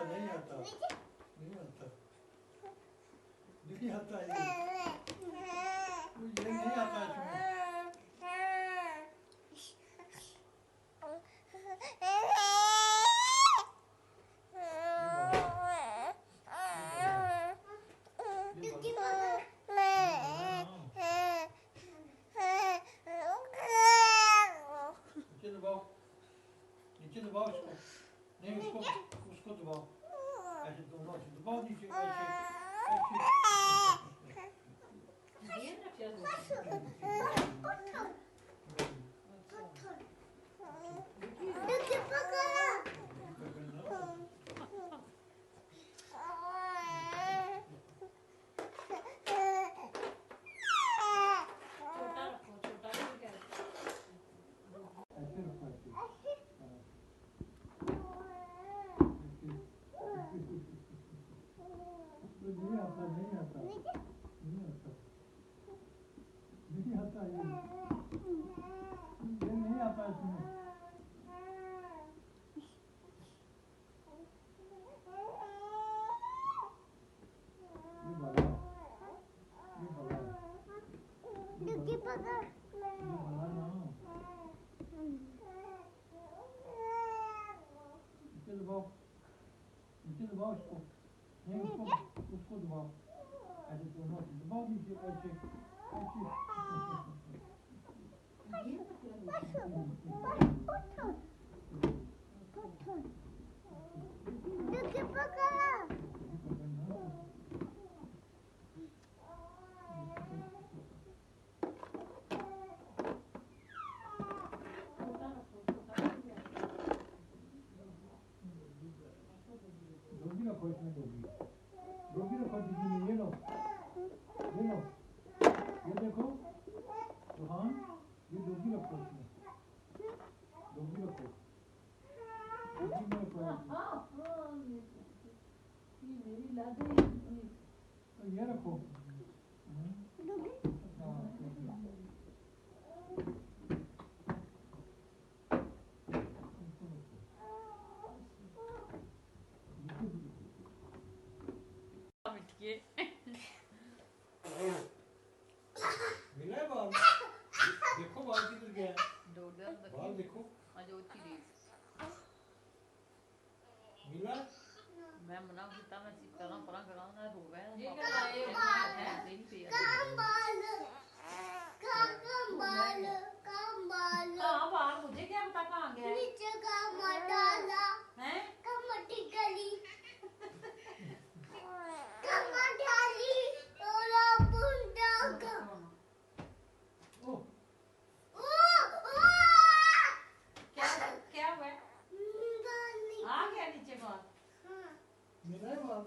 नहीं आता, नहीं आता, नहीं आता ये नहीं आता इसमें। नीचे दबाओ इसको, नहीं उसको उसको दबाओ, ऐसे दोनों से दबाओ नीचे, ऐसे नहीं आता, नहीं आता, नहीं आता, नहीं आता ये नहीं आता इसमें। ये भला ना, नीचे दबाओ, नीचे दबाओ इसको, नहीं उसको दबाओ, ऐसे दोनों से दबाओ नीचे, ऐसे डोगी रखो, इसमें डोगी रखो दीदी ने, ये लो, ये देखो रोहान, ये डोगी रखो इसमें, डोगी रखो, मेरी लाद ये रखो, मिला है बाल, देखो बाल किधर गया, बाल देखो, मिला मैं मना किया, मैं सीता परा कराऊंगा हो गया ये क्या लाए है कंबल कहां बाहर, मुझे क्या पता कहां गया नीचे का डाला है, कमटी गली कमर डाली और बुंदा का ओ क्या हुआ, आ गया नीचे बाहर, मिला है बाल।